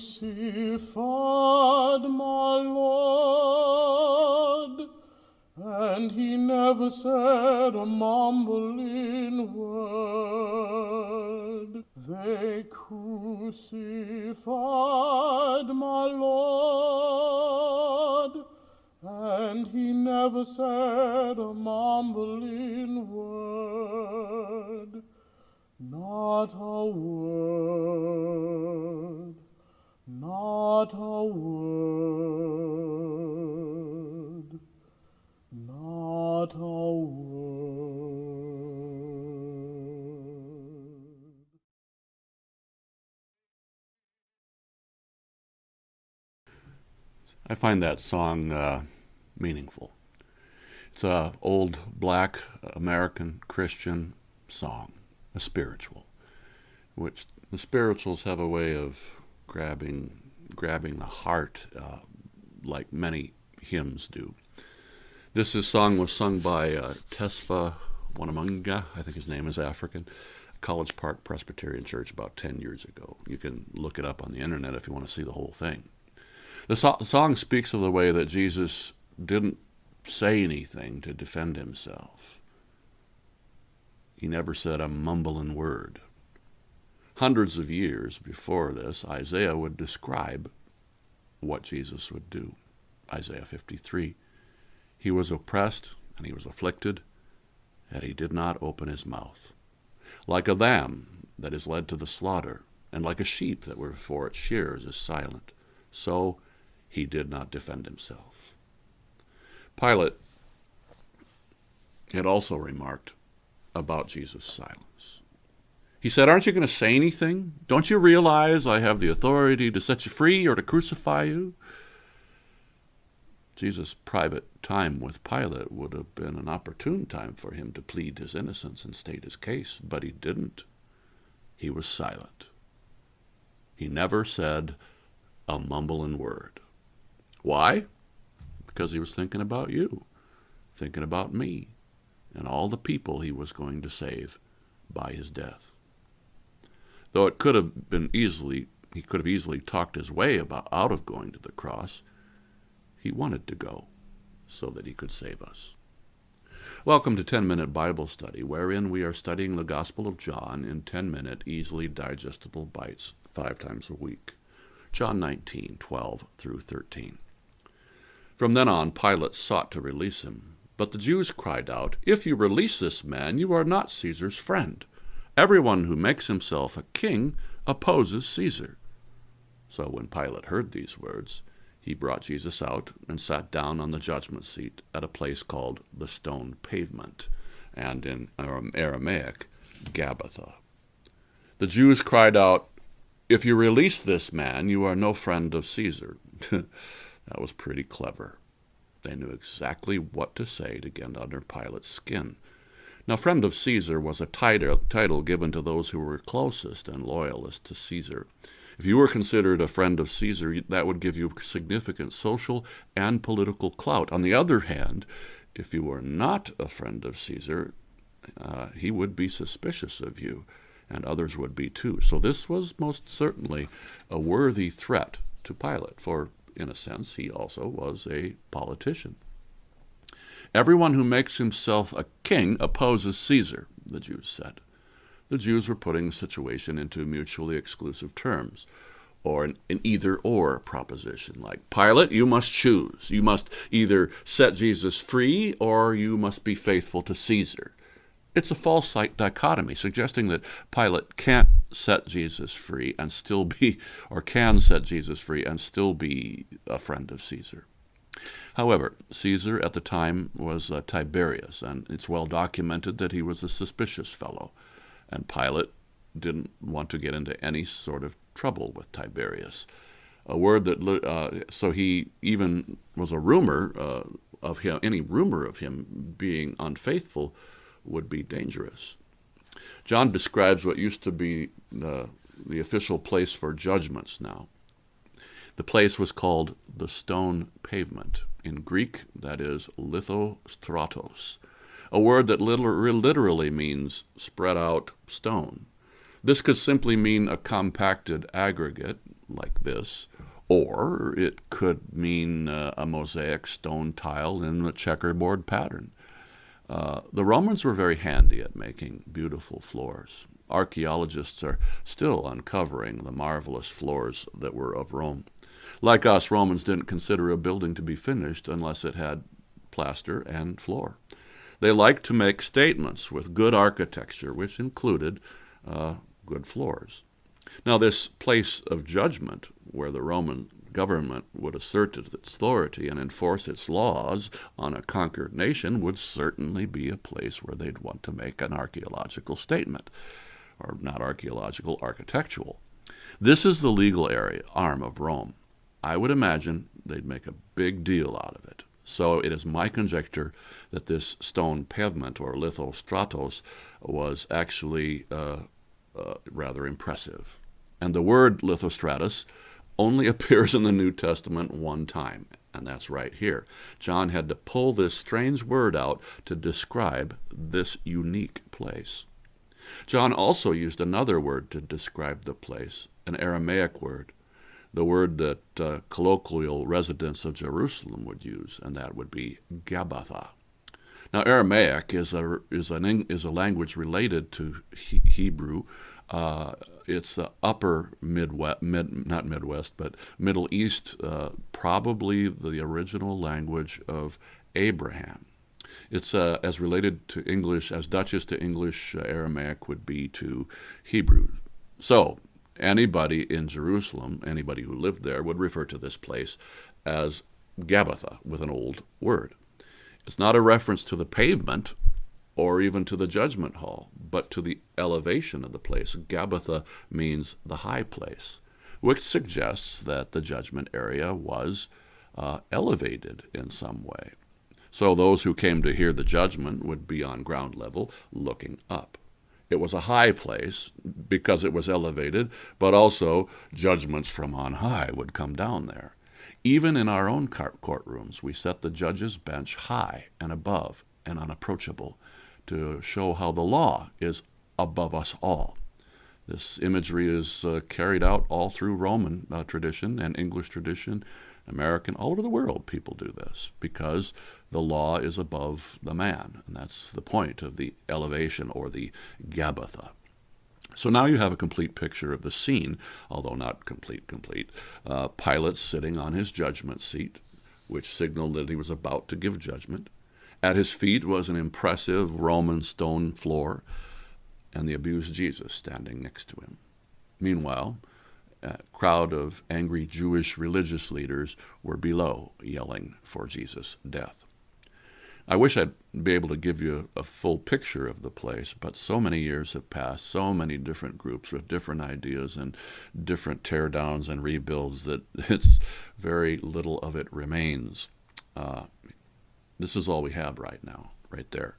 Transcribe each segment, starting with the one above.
crucified my Lord, and he never said a mumbling word. They crucified my Lord, and he never said a mumbling word. Not a word, not a word, not a word. I find that song meaningful. It's a old black American Christian song, a spiritual, which the spirituals have a way of grabbing the heart, like many hymns do. This song was sung by Tesfa Wanamanga, I think his name is African, College Park Presbyterian Church about 10 years ago. You can look it up on the internet if you want to see the whole thing. The song speaks of the way that Jesus didn't say anything to defend himself. He never said a mumbling word. Hundreds of years before this, Isaiah would describe what Jesus would do. Isaiah 53. He was oppressed and he was afflicted, and he did not open his mouth. Like a lamb that is led to the slaughter, and like a sheep that before its shearers is silent, so he did not defend himself. Pilate had also remarked about Jesus' silence. He said, "Aren't you going to say anything? Don't you realize I have the authority to set you free or to crucify you?" Jesus' private time with Pilate would have been an opportune time for him to plead his innocence and state his case, but he didn't. He was silent. He never said a mumbling word. Why? Because he was thinking about you, thinking about me, and all the people he was going to save by his death. Though it could have been he could have easily talked his way out of going to the cross, he wanted to go so that he could save us. Welcome to 10-Minute Bible Study, wherein we are studying the Gospel of John in 10-minute, easily digestible bites 5 times a week. John 19:12 through 13. From then on, Pilate sought to release him. But the Jews cried out, "If you release this man, you are not Caesar's friend. Everyone who makes himself a king opposes Caesar." So when Pilate heard these words, he brought Jesus out and sat down on the judgment seat at a place called the Stone Pavement, and in Aramaic, Gabbatha. The Jews cried out, "If you release this man, you are no friend of Caesar." That was pretty clever. They knew exactly what to say to get under Pilate's skin. Now, friend of Caesar was a title given to those who were closest and loyalist to Caesar. If you were considered a friend of Caesar, that would give you significant social and political clout. On the other hand, if you were not a friend of Caesar, he would be suspicious of you, and others would be too. So this was most certainly a worthy threat to Pilate, for in a sense, he also was a politician. Everyone who makes himself a king opposes Caesar, the Jews said. The Jews were putting the situation into mutually exclusive terms, or an either-or proposition, like, Pilate, you must choose. You must either set Jesus free or you must be faithful to Caesar. It's a false dichotomy, suggesting that Pilate can't set Jesus free and still be, or can set Jesus free and still be a friend of Caesar. However, Caesar at the time was Tiberius, and it's well documented that he was a suspicious fellow, and Pilate didn't want to get into any sort of trouble with Tiberius. A word that, so he even was a rumor of him, any rumor of him being unfaithful would be dangerous. John describes what used to be the official place for judgments now. The place was called the Stone Pavement. In Greek, that is lithostratos, a word that literally means spread out stone. This could simply mean a compacted aggregate, like this, or it could mean a mosaic stone tile in a checkerboard pattern. The Romans were very handy at making beautiful floors. Archaeologists are still uncovering the marvelous floors that were of Rome. Like us, Romans didn't consider a building to be finished unless it had plaster and floor. They liked to make statements with good architecture, which included good floors. Now, this place of judgment, where the Roman government would assert its authority and enforce its laws on a conquered nation, would certainly be a place where they'd want to make an archaeological statement, or not archaeological, architectural. This is the legal arm of Rome. I would imagine they'd make a big deal out of it. So it is my conjecture that this stone pavement, or lithostratos, was actually rather impressive. And the word lithostratus only appears in the New Testament one time, and that's right here. John had to pull this strange word out to describe this unique place. John also used another word to describe the place, an Aramaic word, the word that colloquial residents of Jerusalem would use, and that would be Gabbatha. Now, Aramaic is a language related to Hebrew. It's the upper not Midwest, but Middle East, probably the original language of Abraham. It's as related to English as Dutch is to English, Aramaic would be to Hebrew. So anybody in Jerusalem, anybody who lived there, would refer to this place as Gabbatha with an old word. It's not a reference to the pavement or even to the judgment hall, but to the elevation of the place. Gabbatha means the high place, which suggests that the judgment area was elevated in some way. So those who came to hear the judgment would be on ground level looking up. It was a high place because it was elevated, but also judgments from on high would come down there. Even in our own courtrooms, we set the judge's bench high and above and unapproachable to show how the law is above us all. This imagery is carried out all through Roman tradition and English tradition, American, all over the world people do this because the law is above the man, and that's the point of the elevation or the Gabbatha. So now you have a complete picture of the scene, although not complete. Pilate sitting on his judgment seat, which signaled that he was about to give judgment. At his feet was an impressive Roman stone floor, and the abused Jesus standing next to him. Meanwhile, a crowd of angry Jewish religious leaders were below, yelling for Jesus' death. I wish I'd be able to give you a full picture of the place, but so many years have passed, so many different groups with different ideas and different teardowns and rebuilds that it's very little of it remains. This is all we have right now, right there.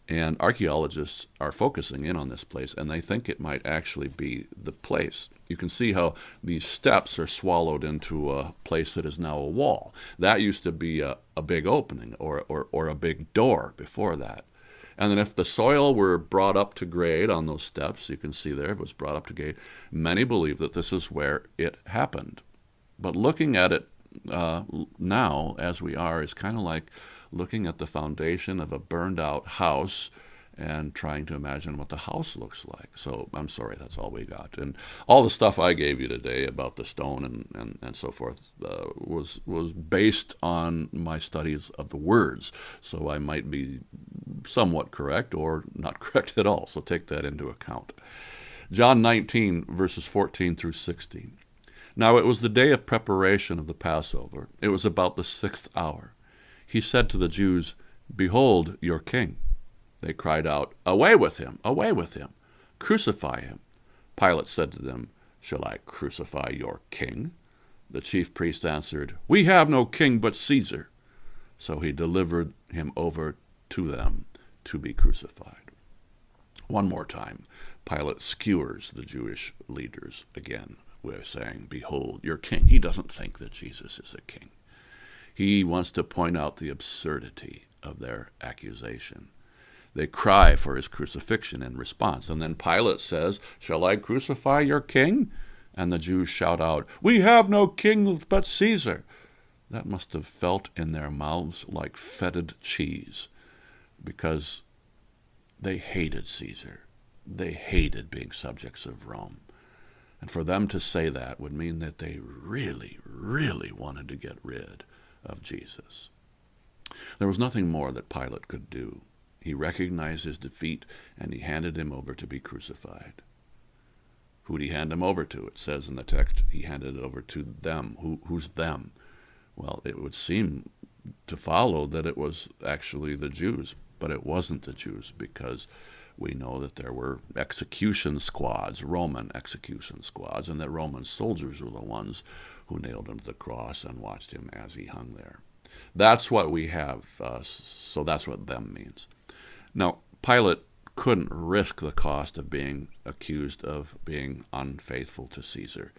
And archaeologists are focusing in on this place, and they think it might actually be the place. You can see how these steps are swallowed into a place that is now a wall. That used to be a big opening or a big door before that. And then if the soil were brought up to grade on those steps, you can see there, it was brought up to grade, many believe that this is where it happened. But looking at it now, as we are, is kind of like looking at the foundation of a burned-out house and trying to imagine what the house looks like. So I'm sorry, that's all we got. And all the stuff I gave you today about the stone and so forth was based on my studies of the words. So I might be somewhat correct or not correct at all. So take that into account. John 19, verses 14 through 16. Now it was the day of preparation of the Passover. It was about the 6th hour. He said to the Jews, "Behold your king." They cried out, "Away with him! Away with him! Crucify him!" Pilate said to them, "Shall I crucify your king?" The chief priests answered, "We have no king but Caesar." So he delivered him over to them to be crucified. One more time, Pilate skewers the Jewish leaders again. We're saying, "Behold your king." He doesn't think that Jesus is a king. He wants to point out the absurdity of their accusation. They cry for his crucifixion in response. And then Pilate says, "Shall I crucify your king?" and the Jews shout out, "We have no king but Caesar," that must have felt in their mouths like fetid cheese, because they hated Caesar. They hated being subjects of Rome. And for them to say that would mean that they really, really wanted to get rid of Jesus. There was nothing more that Pilate could do. He recognized his defeat, and he handed him over to be crucified. Who'd he hand him over to? It says in the text, he handed it over to them. Who's them? Well, it would seem to follow that it was actually the Jews, but it wasn't the Jews, because we know that there were execution squads, Roman execution squads, and that Roman soldiers were the ones who nailed him to the cross and watched him as he hung there. That's what we have, so that's what them means. Now, Pilate couldn't risk the cost of being accused of being unfaithful to Caesar.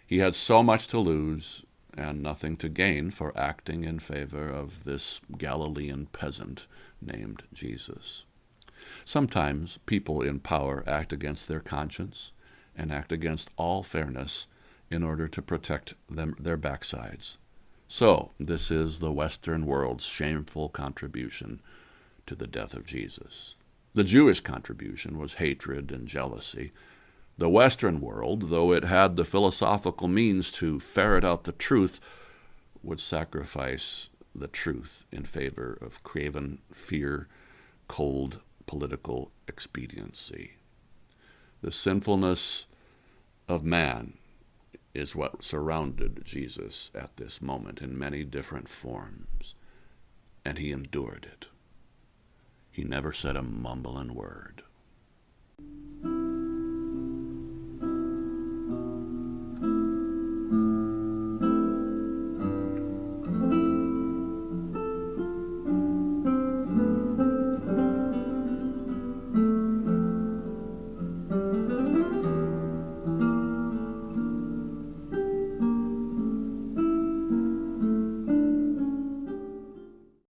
He had so much to lose and nothing to gain for acting in favor of this Galilean peasant named Jesus. Sometimes people in power act against their conscience and act against all fairness in order to protect their backsides. So, this is the Western world's shameful contribution to the death of Jesus. The Jewish contribution was hatred and jealousy. The Western world, though it had the philosophical means to ferret out the truth, would sacrifice the truth in favor of craven fear, cold political expediency. The sinfulness of man is what surrounded Jesus at this moment in many different forms, and he endured it. He never said a mumbling word.